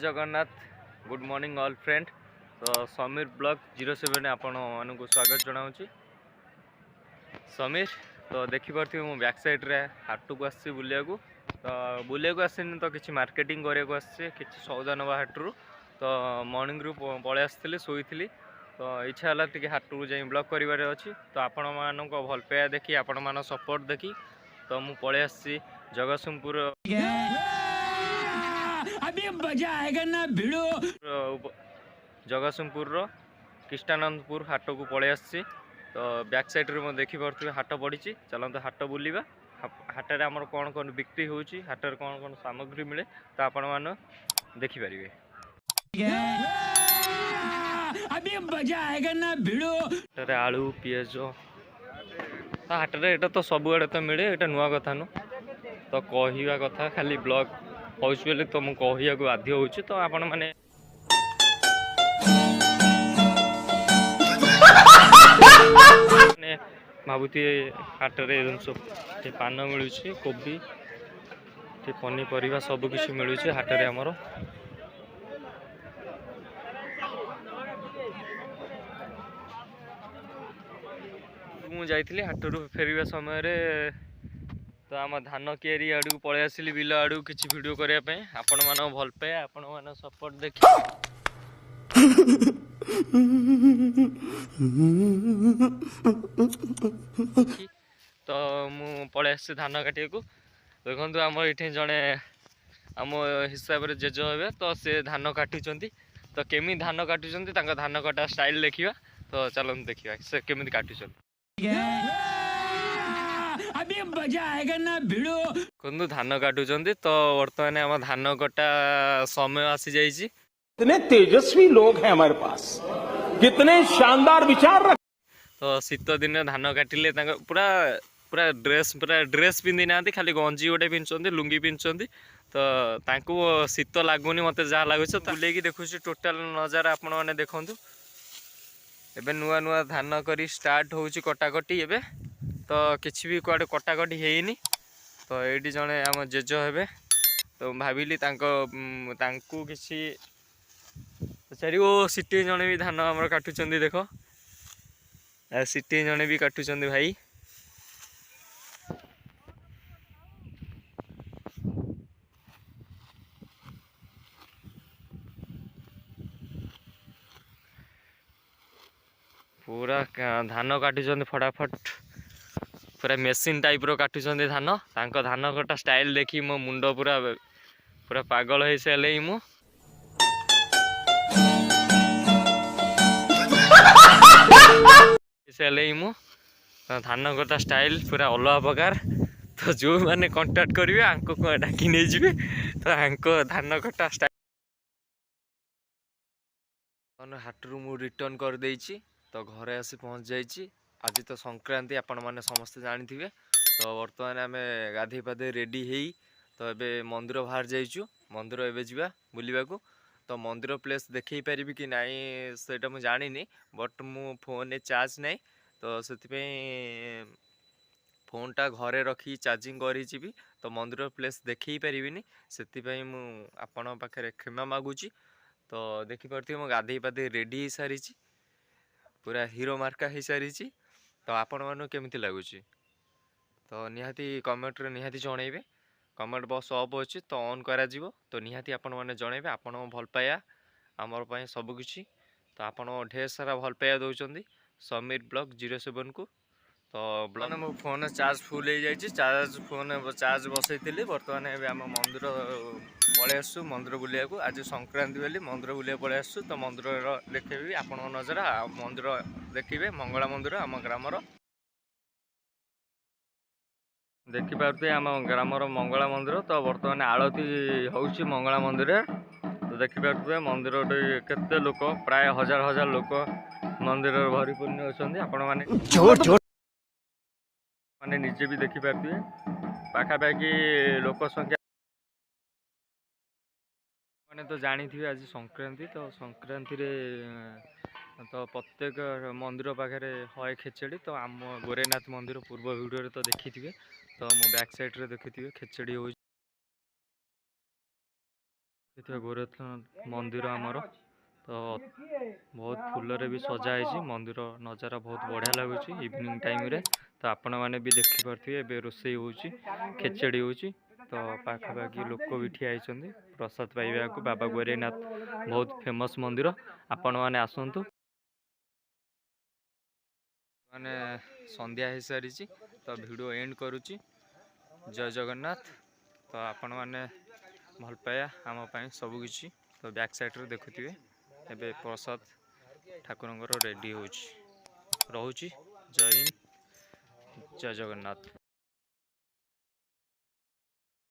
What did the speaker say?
Jagannath good morning all friend. तो Sameer blog 07 आपण मानक स्वागत जनाऊँगी। समीर तो देखिपे मु बैक साइड रे हाट को आसी बुलिया को तो बुलिया को आसनी तो किसी मार्केटिंग करने को आसी कि सौदा नवा हाटू तो मॉर्निंग रु पलि आसती शोई तो इच्छा है टी हाट को जाए ब्लॉग कर अच्छी तो आपण मान भल पाया देखी आपण मान सपोर्ट देखी तो मु पलि आसी जगतसिंहपुर अभी मजा आएगा ना भिड़ो जगतसिंहपुर कृष्णानंदपुर हाट को पलि आसी तो बैक साइड रे देखिपे हाट पड़ी चलते हाट बुलवा हाटर आमर कौन कौन बिक्री होची हाटर कौन कौन सामग्री मिले तो आपण मान देखिपारे। अभी मजा आएगा ना भिड़ो हाटर आलू पियाज तो हाटर एटा तो सबुआड़े तो मिले एटा नुआ कथा नु तो कहवा कथा खाली ब्लॉग हौस बोले तो मुझे कहवा को बाध्य होची तो आपण माने भावुती हाटरे जिन पान मिलूँ कोबी पनीपरिया सबकि मिलूँ हाटरे आमर मु जाइली हाटरू फेरवा समय तो आम धान कियारी आड़ पलि आसली बिल आड़ किसी वीडियो करने आपण मान भल पाए आपण मान सपोर्ट देखिए तो मु पलि आसी धान काटिया को देखो आम ये जड़े आम हिसाब से जेज हे तो से धान काटुंट तो केमी धान काटुंट धान कटा स्टाइल देखा तो चलते देखा से केमी काटुंट अभी मजा आएगा ना भिड़ो कुंदु धान काटुंट तो वर्तमान आम धान कटा समय आसी जाइए। कितने तेजस्वी लोग हैं हमारे पास, कितने शानदार विचार रख। तो शीत दिन धान काटिले पूरा पूरा ड्रेस पिंधि ना खाली गंजी गोटे पिंधुंट लुंगी पिंधुंट तो शीत लगुनि मत जहाँ लगुच बुले देखुँ टोटाल नजारा आपण मैंने देखु एबे नुआ नुआ धान करी स्टार्ट हो कटाकटी एबे तो किसी भी कुआडे कटाकटी ହେଇନି तो ये जड़े आम जेज हे तो भाविली तांकू किसी पचारि ओ सिटी जड़े भी धान आम काटुंट देख सिटी जड़े भी काटुंट भाई पूरा धान काटुंट फटाफट पूरा मेसीन टाइप रो काटुंट धान तांको धान कटा स्टाइल देखी मो मुंड पूरा पूरा पागल हो सारे मु धान कटा स्टाइल पूरा अलग प्रकार तो जो मैंने कांटेक्ट करेंगे आंको डाकी नहीं जी तो आंको धान कटा स्टाइल हाटरू मु रिटर्न कर देइछि तो घरे आसी पहुँच जाइछि। आज तो संक्रांति आपण मैंने समस्ते जानी तो बर्तमान आम गाधे पाधे रेडी हो तो एबे मंदिर बाहर जाइछु मंदिर एबे जीवा बुलिबा को तो मंदिर प्लेस देखई पारिबी कि नाई सेटा मु जानिनी बट मु फोन चार्ज नहीं तो से फोनटा घरे रखी चार्जिंग करी तो मंदिर प्लेस देखई पारिबिनी से मु आपण पाखे क्षमा मागुची। तो देखिपे मु गाधे पाधे रेडी हो सारी पूरा हीरो मार्का हो सारी तो आपण मानू केमिति लगुच तो निहाती कमेंट रे निहाती जणेबे कमेंट बॉक्स ऑफ अच्छी तो ऑन करा जीवो तो निहाती आपण माने जणेबे आपण भल पाया आमर पई सब किछि तो आपण ढेर सारा भल पाया दउचंदी समीर ब्लॉग 07 को तो ब्लॉग मो फोन चार्ज फुल हो जाइए चार्ज फोन चार्ज बसई बर्तमान एबे आम मंदिर पलि आसु मंदिर बुलिया को आज संक्रांति बोली मंदिर बुलिया पलि आसु तो मंदिर देखेबी आपण नजर मंदिर देखिए मंगला मंदिर आम ग्रामर देखिपे आम ग्रामर मंगला मंदिर तो बर्तमान आलती होउची मंगला मंदिर तो देखिपे मंदिर केते लोक प्राय हजार हजार लोक मंदिर भरिपूर्ण अच्छा आपण माने निजे भी देखिपे पाखापाखि लोक संख्या मैंने तो जानी थी आज संक्रांति तो संक्रांति रे तो प्रत्येक मंदिर पाखे हय खेचेड़ी तो आम गोरेनाथ मंदिर पूर्व वीडियो तो देखी थे तो मो बैक साइड रे देखी खेचेड़ी हो गोरखनाथ मंदिर आमर तो बहुत फूल भी सजा है मंदिर नजारा बहुत बढ़िया लगुच इवनिंग टाइम रे तो आपण मैंने भी देखिपे रोषे हो खेचेड़ी हो तो पाखापाखि लोक भी ठिया प्रसाद पाइबा को बाबा गोरेनाथ बहुत फेमस मंदिर आपण मैंने आसतु मैंने संध्या हो सारी तो वीडियो एंड करुच्ची जय जगन्नाथ तो आपण मैंने भल पाया आम सबकि तो बैक साइड देखुए एवं प्रसाद ठाकुर रेडी हो रोची जय हिंद जय जगन्नाथ।